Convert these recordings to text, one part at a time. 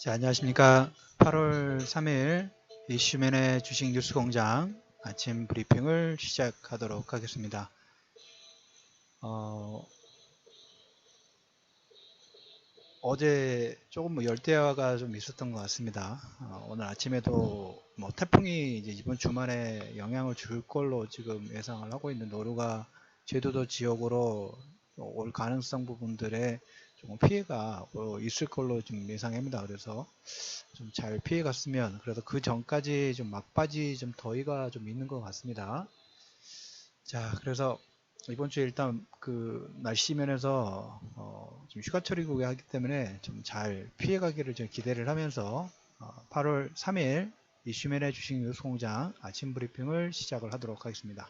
자, 안녕하십니까. 8월 3일 이슈맨의 주식 뉴스 공장 아침 브리핑을 시작하도록 하겠습니다. 어제 조금 열대야가 좀 있었던 것 같습니다. 오늘 아침에도 태풍이 이제 이번 주말에 영향을 줄 걸로 지금 예상을 하고 있는 노루가 제주도 지역으로 올 가능성 부분들에 조금 피해가 있을 걸로 좀 예상합니다. 그래서 좀 잘 피해 갔으면, 그래도 그 전까지 좀 막바지 좀 더위가 좀 있는 것 같습니다. 자, 그래서 이번 주에 일단 그 날씨 면에서 좀 휴가철이고 하기 때문에 좀 잘 피해 가기를 좀 기대를 하면서 8월 3일 이슈맨의 주식 뉴스 공장 아침 브리핑을 시작을 하도록 하겠습니다.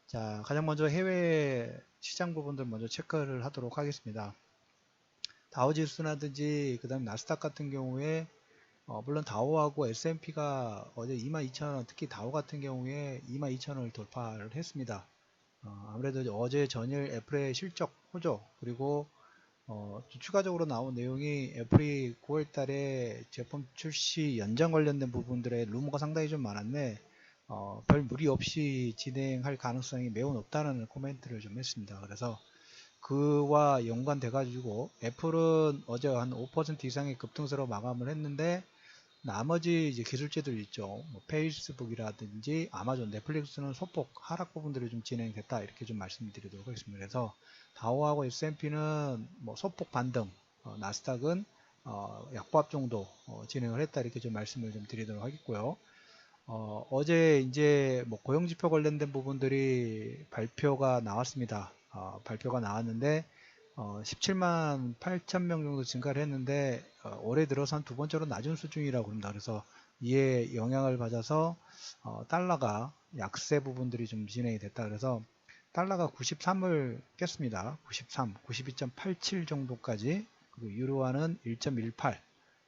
자, 가장 먼저 해외 시장 부분들 먼저 체크를 하도록 하겠습니다. 다우지수라든지 그다음 나스닥 같은 경우에 물론 다우하고 S&P가 어제 22,000원, 특히 다우 같은 경우에 22,000원을 돌파를 했습니다. 아무래도 어제 전일 애플의 실적 호조, 그리고 추가적으로 나온 내용이 애플이 9월 달에 제품 출시 연장 관련된 부분들의 루머가 상당히 좀 많았는데 별 무리 없이 진행할 가능성이 매우 높다는 코멘트를 좀 했습니다. 그래서 그와 연관돼 가지고 애플은 어제 한 5% 이상의 급등세로 마감을 했는데, 나머지 이제 기술주들 있죠. 페이스북이라든지 아마존, 넷플릭스는 소폭 하락 부분들이 좀 진행됐다, 이렇게 좀 말씀드리도록 하겠습니다. 그래서 다우하고 S&P는 소폭 반등, 나스닥은 약보합 정도 진행을 했다, 이렇게 좀 말씀을 좀 드리도록 하겠고요. 어제 이제 고용지표 관련된 부분들이 발표가 나왔습니다. 발표가 나왔는데 17만 8천 명 정도 증가를 했는데 올해 들어서 한 두 번째로 낮은 수준이라고 합니다. 그래서 이에 영향을 받아서 달러가 약세 부분들이 좀 진행이 됐다. 그래서 달러가 93을 깼습니다. 93, 92.87 정도까지, 그리고 유로화는 1.18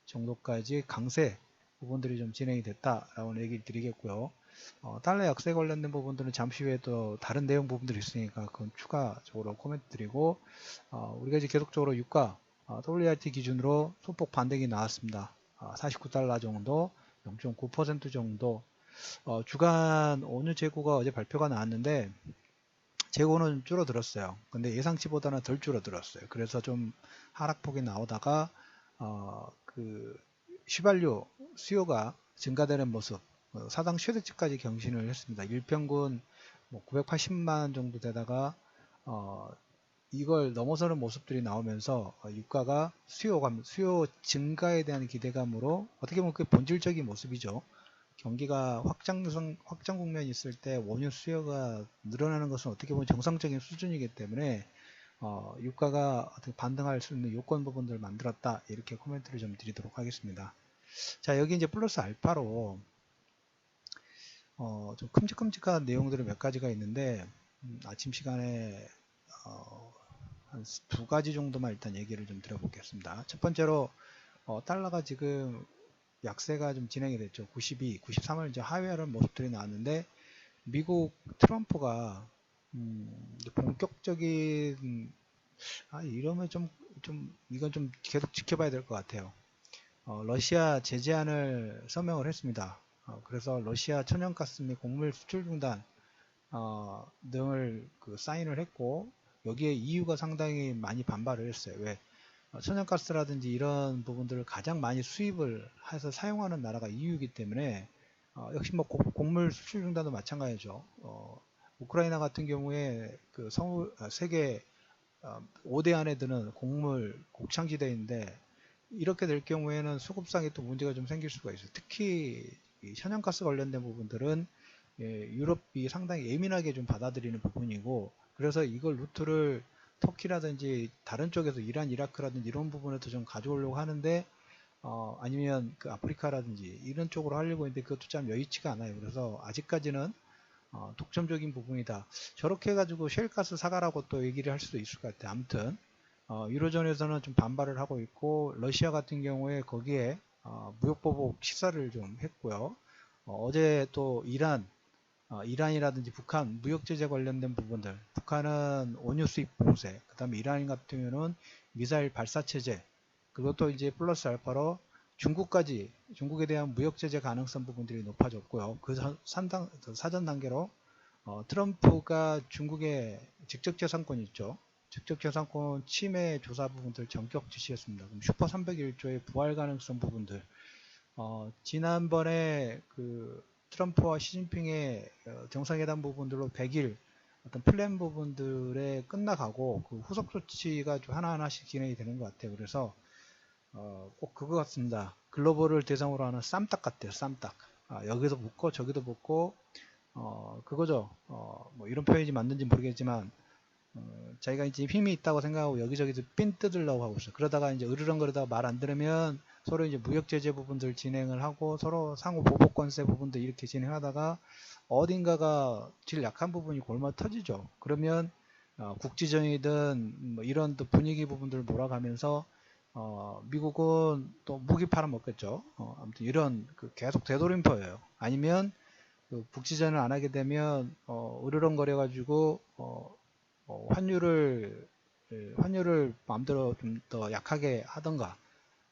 정도까지 강세 부분들이 좀 진행이 됐다라고 얘기를 드리겠고요. 달러 약세 관련된 부분들은 잠시 후에 또 다른 내용 부분들이 있으니까 그건 추가적으로 코멘트 드리고, 우리가 이제 계속적으로 유가 WRT 기준으로 소폭 반등이 나왔습니다. 49달러 정도, 0.9% 정도. 주간 원유 재고가 어제 발표가 나왔는데 재고는 줄어들었어요. 근데 예상치보다는 덜 줄어들었어요. 그래서 좀 하락폭이 나오다가 그 휘발유 수요가 증가되는 모습, 사상 최대치까지 경신을 했습니다. 일평균 980만 정도 되다가 이걸 넘어서는 모습들이 나오면서 유가가 수요 증가에 대한 기대감으로, 어떻게 보면 그게 본질적인 모습이죠. 경기가 확장 국면이 있을 때 원유 수요가 늘어나는 것은 어떻게 보면 정상적인 수준이기 때문에 유가가 어떻게 반등할 수 있는 요건 부분들을 만들었다, 이렇게 코멘트를 좀 드리도록 하겠습니다. 자, 여기 이제 플러스 알파로 좀 큼직큼직한 내용들이 몇 가지가 있는데 아침 시간에 한 두 가지 정도만 일단 얘기를 좀 드려보겠습니다. 첫 번째로 달러가 지금 약세가 좀 진행이 됐죠. 92, 93을 이제 하회하는 모습들이 나왔는데, 미국 트럼프가 본격적인, 이러면 이건 좀 계속 지켜봐야 될 것 같아요. 러시아 제재안을 서명을 했습니다. 그래서 러시아 천연가스 및 곡물 수출 중단 등을 사인을 했고, 여기에 EU가 상당히 많이 반발을 했어요. 왜? 천연가스라든지 이런 부분들을 가장 많이 수입을 해서 사용하는 나라가 EU이기 때문에 역시 곡물 수출 중단도 마찬가지죠. 우크라이나 같은 경우에 세계 5대 안에 드는 곡창지대인데, 이렇게 될 경우에는 수급상에 또 문제가 좀 생길 수가 있어요. 특히 이 천연가스 관련된 부분들은 유럽이 상당히 예민하게 좀 받아들이는 부분이고, 그래서 이걸 루트를 터키라든지 다른 쪽에서 이란, 이라크라든지 이런 부분에서 좀 가져오려고 하는데, 아니면 그 아프리카라든지 이런 쪽으로 하려고 했는데 그것도 참 여의치가 않아요. 그래서 아직까지는 독점적인 부분이다, 저렇게 해가지고 쉘가스 사가라고 또 얘기를 할 수도 있을 것 같아요. 아무튼 유로존에서는 좀 반발을 하고 있고, 러시아 같은 경우에 거기에 무역보복 시사를 좀 했고요. 어제 또 이란이라든지 북한 무역 제재 관련된 부분들, 북한은 원유 수입 봉쇄, 그 다음에 이란 같은 경우는 미사일 발사 체제, 그것도 이제 플러스 알파로 중국에 대한 무역 제재 가능성 부분들이 높아졌고요. 그 사전 단계로 트럼프가 중국의 직접재산권 있죠. 직접재산권 침해 조사 부분들 전격 지시했습니다. 그럼 슈퍼 301조의 부활 가능성 부분들, 지난번에 그 트럼프와 시진핑의 정상회담 부분들로 100일 어떤 플랜 부분들에 끝나가고 그 후속 조치가 좀 하나하나씩 진행이 되는 것 같아요. 그래서 꼭 그거 같습니다. 글로벌을 대상으로 하는 쌈딱 같아요. 쌈딱. 여기도 붙고 저기도 붙고 그거죠. 뭐 이런 표현이 맞는지 모르겠지만 자기가 이제 힘이 있다고 생각하고 여기저기서 핀 뜯으려고 하고 있어요. 그러다가 이제 으르렁거리다가 말 안 들으면 서로 이제 무역 제재 부분들 진행을 하고 서로 상호 보복 관세 부분들 이렇게 진행하다가 어딘가가 제일 약한 부분이 골마 터지죠. 그러면 국지전이든 뭐 이런 또 분위기 부분들을 몰아가면서 미국은 또 무기 팔아먹겠죠. 아무튼 이런 그 계속 되돌림표예요. 아니면 그 국지전을 안 하게 되면 으르렁거려 가지고 환율을 마음대로 좀 더 약하게 하던가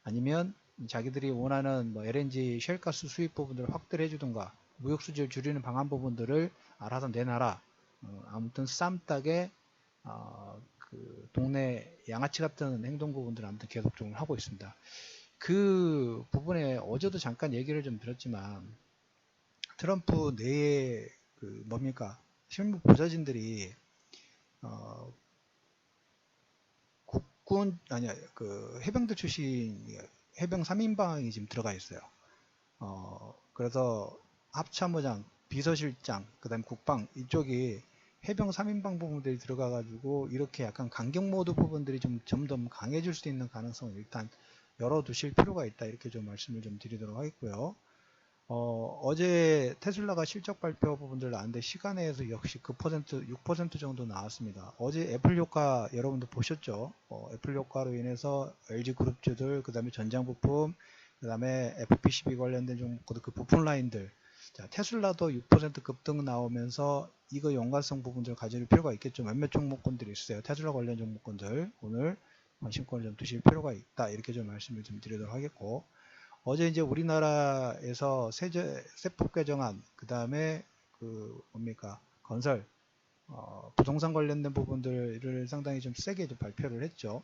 아니면 자기들이 원하는 뭐 LNG 쉘가스 수입 부분들을 확대를 해주던가 무역 수지를 줄이는 방안 부분들을 알아서 내놔라. 아무튼 쌈딱에 그 동네 양아치 같은 행동 부분들을 아무튼 계속 좀 하고 있습니다. 그 부분에 어제도 잠깐 얘기를 좀 드렸지만 트럼프 내에 그 뭡니까 실무 보좌진들이 국군 아니야 그 해병대 출신 해병 3인방이 지금 들어가 있어요. 그래서 합참의장, 비서실장, 그다음 국방 이쪽이 해병 3인방 부분들이 들어가 가지고 이렇게 약간 강경 모드 부분들이 좀 점점 강해질 수 있는 가능성을 일단 열어두실 필요가 있다 이렇게 좀 말씀을 좀 드리도록 하겠고요. 어제 테슬라가 실적 발표 부분들 나왔는데 시간에서 역시 그 퍼센트 6% 정도 나왔습니다. 어제 애플 효과 여러분도 보셨죠? 애플 효과로 인해서 LG 그룹주들, 그 다음에 전장 부품, 그 다음에 FP12 관련된 종목들 그 부품 라인들, 자, 테슬라도 6% 급등 나오면서 이거 연관성 부분들 가질 필요가 있겠죠. 몇몇 종목군들이 있어요. 테슬라 관련 종목군들 오늘 관심권을 좀 두실 필요가 있다 이렇게 좀 말씀을 좀 드리도록 하겠고. 어제 이제 우리나라에서 세법 개정안, 그 다음에 그 뭡니까 건설, 부동산 관련된 부분들을 상당히 좀 세게 좀 발표를 했죠.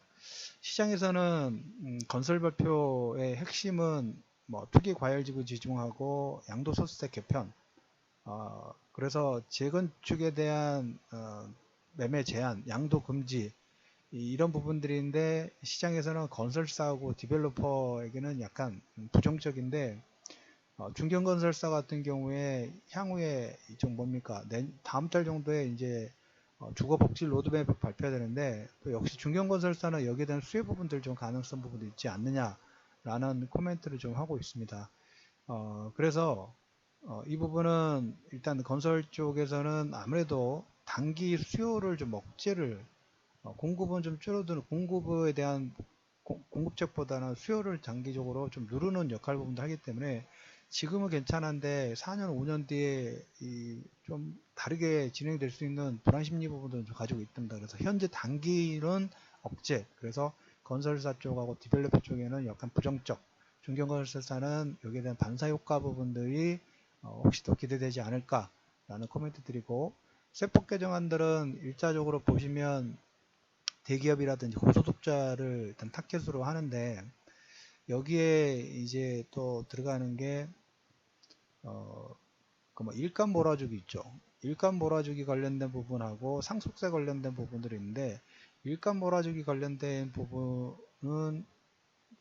시장에서는 건설 발표의 핵심은 뭐 투기 과열지구 지중하고 양도소득세 개편, 그래서 재건축에 대한 매매 제한, 양도 금지 이런 부분들인데 시장에서는 건설사하고 디벨로퍼에게는 약간 부정적인데 중견건설사 같은 경우에 향후에 좀 뭡니까 다음 달 정도에 이제 주거복지 로드맵을 발표해야 되는데 또 역시 중견건설사는 여기에 대한 수혜 부분들 좀 가능성 부분도 있지 않느냐라는 코멘트를 좀 하고 있습니다. 그래서 이 부분은 일단 건설 쪽에서는 아무래도 단기 수요를 좀 억제를 공급은 좀 줄어드는 공급에 대한 공급책보다는 수요를 장기적으로 좀 누르는 역할 부분도 하기 때문에 지금은 괜찮은데 4년, 5년 뒤에 좀 다르게 진행될 수 있는 불안 심리 부분도 좀 가지고 있답니다. 그래서 현재 단기는 억제, 그래서 건설사 쪽하고 디벨로퍼 쪽에는 약간 부정적, 중견건설사는 여기에 대한 반사 효과 부분들이 혹시 더 기대되지 않을까라는 코멘트 드리고, 세법 개정안들은 일차적으로 보시면 대기업이라든지 고소득자를 일단 타겟으로 하는데 여기에 이제 또 들어가는 게 그 뭐 일감 몰아주기 있죠. 일감 몰아주기 관련된 부분하고 상속세 관련된 부분들이 있는데 일감 몰아주기 관련된 부분은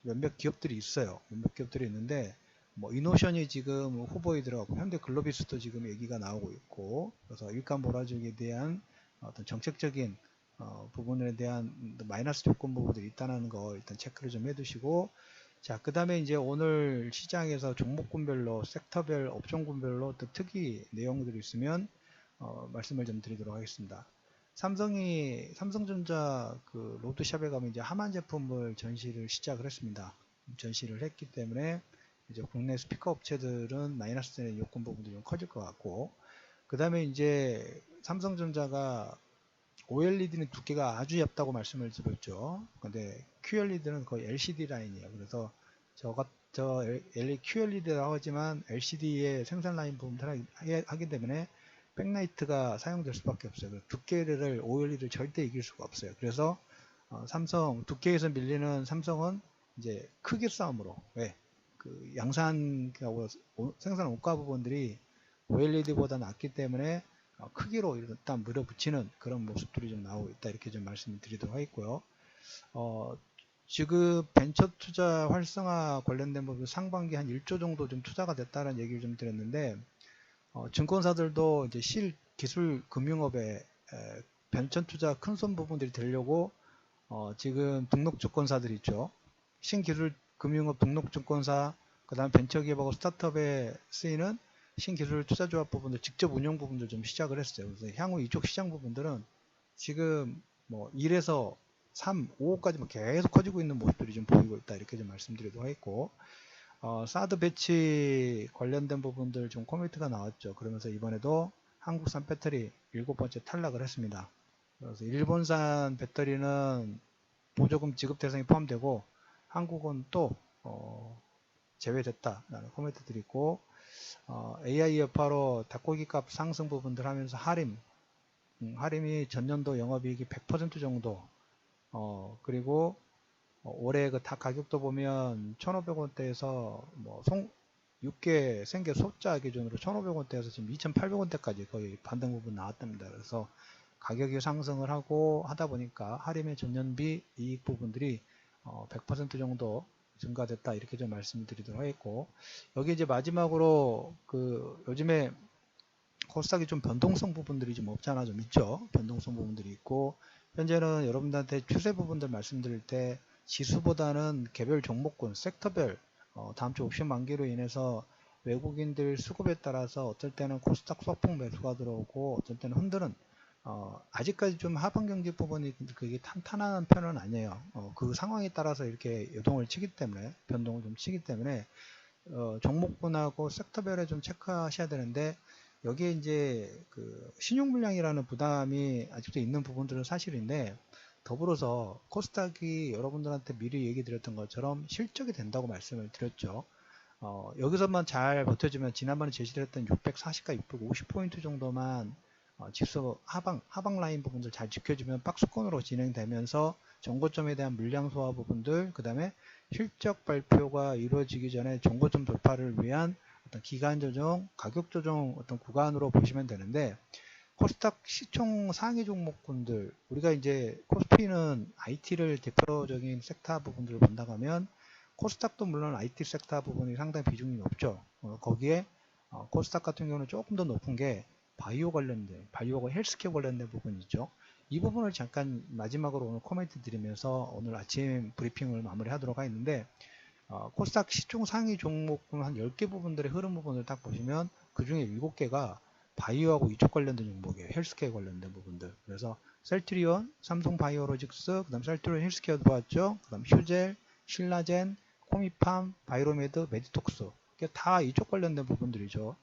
몇몇 기업들이 있어요. 몇몇 기업들이 있는데 뭐 이노션이 지금 후보에 들어가고 현대글로비스도 지금 얘기가 나오고 있고 그래서 일감 몰아주기에 대한 어떤 정책적인 부분에 대한 마이너스 조건 부분들이 있다는 거 일단 체크를 좀 해두시고 자, 그 다음에 이제 오늘 시장에서 종목군별로 섹터별 업종군별로 또 특이 내용들이 있으면 말씀을 좀 드리도록 하겠습니다. 삼성전자 그 로드샵에 가면 이제 하만 제품을 전시를 시작을 했습니다. 전시를 했기 때문에 이제 국내 스피커 업체들은 마이너스 요건 부분도 좀 커질 것 같고 그 다음에 이제 삼성전자가 OLED는 두께가 아주 얇다고 말씀을 드렸죠. 근데 QLED는 거의 LCD 라인이에요. 그래서 저 저 QLED라고 하지만 LCD의 생산 라인 부분을 하기 때문에 백라이트가 사용될 수밖에 없어요. 두께를 OLED를 절대 이길 수가 없어요. 그래서 삼성 두께에서 밀리는 삼성은 이제 크기 싸움으로, 왜? 그 양산 생산 원가 부분들이 OLED보다 낮기 때문에 크기로 일단 물어붙이는 그런 모습들이 좀 나오고 있다, 이렇게 좀 말씀드리도록 하겠고요. 지금 벤처 투자 활성화 관련된 부분 상반기 한 1조 정도 좀 투자가 됐다는 얘기를 좀 드렸는데, 증권사들도 이제 기술 금융업에 벤처 투자 큰 손 부분들이 되려고 지금 등록증권사들 있죠. 신기술 금융업 등록증권사, 그 다음 벤처기업하고 스타트업에 쓰이는 신기술 투자조합 부분들, 직접 운영 부분들 좀 시작을 했어요. 그래서 향후 이쪽 시장 부분들은 지금 뭐 1에서 3, 5까지 계속 커지고 있는 모습들이 좀 보이고 있다, 이렇게 좀 말씀드리도록 하겠고, 사드 배치 관련된 부분들 좀 코멘트가 나왔죠. 그러면서 이번에도 한국산 배터리 7번째 탈락을 했습니다. 그래서 일본산 배터리는 보조금 지급 대상에 포함되고 한국은 또 제외됐다라는 코멘트들이 있고, AI 여파로 닭고기 값 상승 부분들 하면서 할인이 전년도 영업이익이 100% 정도, 그리고 올해 그 닭 가격도 보면 1,500원대에서 뭐 6개 생계 소자 기준으로 1,500원대에서 지금 2,800원대까지 거의 반등 부분 나왔답니다. 그래서 가격이 상승을 하고 하다 보니까 할인의 전년비 이익 부분들이 100% 정도 증가됐다, 이렇게 좀 말씀드리도록 하겠고, 여기 이제 마지막으로 그 요즘에 코스닥이 좀 변동성 부분들이 좀 없잖아, 좀 있죠. 변동성 부분들이 있고, 현재는 여러분들한테 추세 부분들 말씀드릴 때 지수보다는 개별 종목군, 섹터별, 다음 주 옵션 만기로 인해서 외국인들 수급에 따라서 어떨 때는 코스닥 소폭 매수가 들어오고, 어떨 때는 흔드는, 아직까지 좀 하방 경기 부분이 그게 탄탄한 편은 아니에요. 그 상황에 따라서 이렇게 요동을 치기 때문에, 변동을 좀 치기 때문에, 종목군하고 섹터별에 좀 체크하셔야 되는데, 여기에 이제 그 신용 물량이라는 부담이 아직도 있는 부분들은 사실인데, 더불어서 코스닥이 여러분들한테 미리 얘기 드렸던 것처럼 실적이 된다고 말씀을 드렸죠. 여기서만 잘 버텨주면 지난번에 제시했던 640과 650포인트 정도만 지수 하방 라인 부분들 잘 지켜주면 박스권으로 진행되면서 정고점에 대한 물량 소화 부분들, 그 다음에 실적 발표가 이루어지기 전에 정고점 돌파를 위한 어떤 기간 조정, 가격 조정 어떤 구간으로 보시면 되는데, 코스닥 시총 상위 종목군들, 우리가 이제 코스피는 IT를 대표적인 섹터 부분들을 본다고 하면 코스닥도 물론 IT 섹터 부분이 상당히 비중이 높죠. 거기에 코스닥 같은 경우는 조금 더 높은 게 바이오 관련된, 바이오가 헬스케어 관련된 부분이 있죠. 이 부분을 잠깐 마지막으로 오늘 코멘트 드리면서 오늘 아침 브리핑을 마무리하도록 하겠는데, 코스닥 시총 상위 종목군 한 10개 부분들의 흐름 부분을 딱 보시면 그 중에 7개가 바이오하고 이쪽 관련된 종목이에요. 헬스케어 관련된 부분들. 그래서 셀트리온, 삼성바이오로직스, 그 다음 셀트리온 헬스케어도 봤죠. 그 다음 휴젤, 신라젠, 코미팜, 바이로메드, 메디톡스. 다 이쪽 관련된 부분들이죠.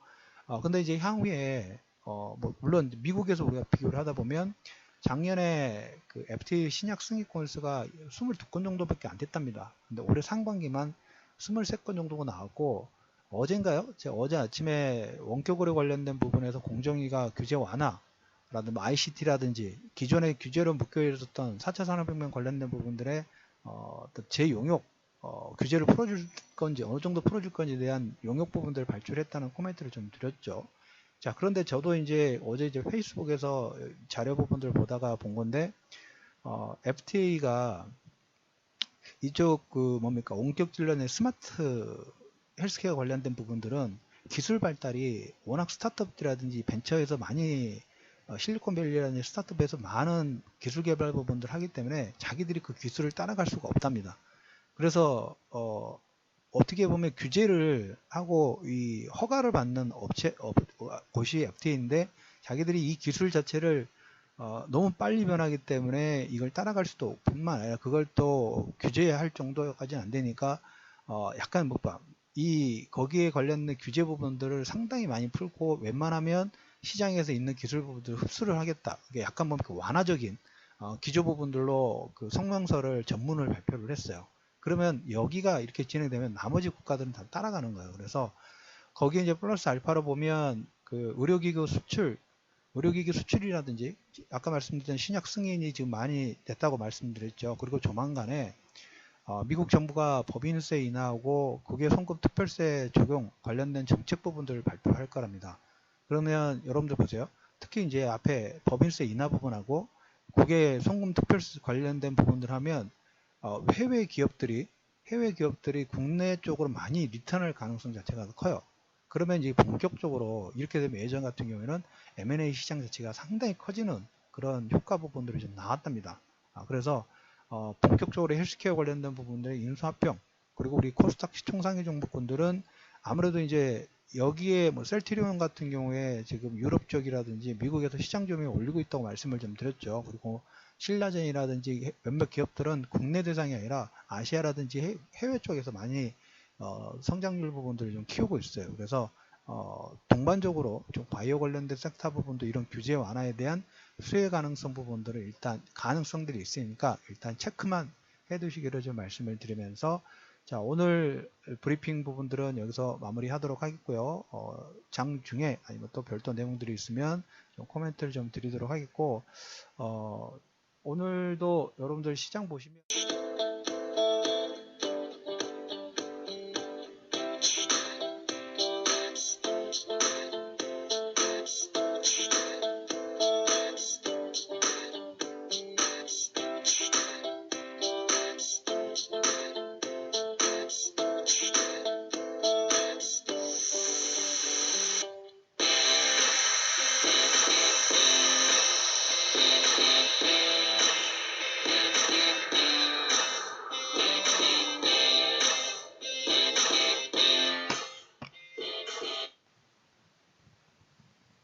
근데 이제 향후에 뭐 물론 미국에서 우리가 비교를 하다 보면 작년에 그 FTA 신약 승인 건수가 22건 정도밖에 안 됐답니다. 근데 올해 상반기만 23건 정도가 나왔고, 어젠가요? 제가 어제 아침에 원격거래 관련된 부분에서 공정위가 규제 완화라든지 ICT라든지 기존의 규제로 묶여 있었던 4차 산업혁명 관련된 부분들의 재용역 규제를 풀어줄 건지 어느 정도 풀어줄 건지에 대한 용역 부분들을 발표했다는 코멘트를 좀 드렸죠. 자, 그런데 저도 이제 어제 이제 페이스북에서 자료 부분들을 보다가 본 건데, FTA가 이쪽 그 뭡니까 원격 진료의 스마트 헬스케어 관련된 부분들은 기술 발달이 워낙 스타트업들이라든지 벤처에서 많이 실리콘밸리라든지 스타트업에서 많은 기술 개발 부분들 하기 때문에 자기들이 그 기술을 따라갈 수가 없답니다. 그래서 어떻게 보면 규제를 하고 이 허가를 받는 곳이 FTA인데 자기들이 이 기술 자체를 너무 빨리 변하기 때문에 이걸 따라갈 수도 뿐만 아니라 그걸 또 규제할 정도까지는 안 되니까 약간 거기에 관련된 규제 부분들을 상당히 많이 풀고 웬만하면 시장에서 있는 기술 부분들을 흡수를 하겠다. 이게 약간 완화적인 기조 부분들로 그 성명서를 전문을 발표를 했어요. 그러면 여기가 이렇게 진행되면 나머지 국가들은 다 따라가는 거예요. 그래서 거기에 이제 플러스 알파로 보면 그 의료기기 수출이라든지 아까 말씀드린 신약 승인이 지금 많이 됐다고 말씀드렸죠. 그리고 조만간에 미국 정부가 법인세 인하하고 국외송금 특별세 적용 관련된 정책 부분들을 발표할 거랍니다. 그러면 여러분들 보세요. 특히 이제 앞에 법인세 인하 부분하고 국외송금 특별세 관련된 부분들 하면 해외 기업들이 국내 쪽으로 많이 리턴할 가능성 자체가 커요. 그러면 이제 본격적으로 이렇게 되면 예전 같은 경우에는 M&A 시장 자체가 상당히 커지는 그런 효과 부분들이 좀 나왔답니다. 그래서 본격적으로 헬스케어 관련된 부분들의 인수합병 그리고 우리 코스닥 시총상위 종목군들은 아무래도 이제 여기에 뭐 셀트리온 같은 경우에 지금 유럽 쪽이라든지 미국에서 시장 점유율 올리고 있다고 말씀을 좀 드렸죠. 그리고 신라젠이라든지 몇몇 기업들은 국내 대상이 아니라 아시아라든지 해외 쪽에서 많이 성장률 부분들을 좀 키우고 있어요. 그래서 동반적으로 좀 바이오 관련된 섹터 부분도 이런 규제 완화에 대한 수혜 가능성 부분들을 일단 가능성들이 있으니까 일단 체크만 해두시기를 좀 말씀을 드리면서 자 오늘 브리핑 부분들은 여기서 마무리하도록 하겠고요. 장중에 아니면 또 별도 내용들이 있으면 좀 코멘트를 좀 드리도록 하겠고 오늘도 여러분들 시장 보시면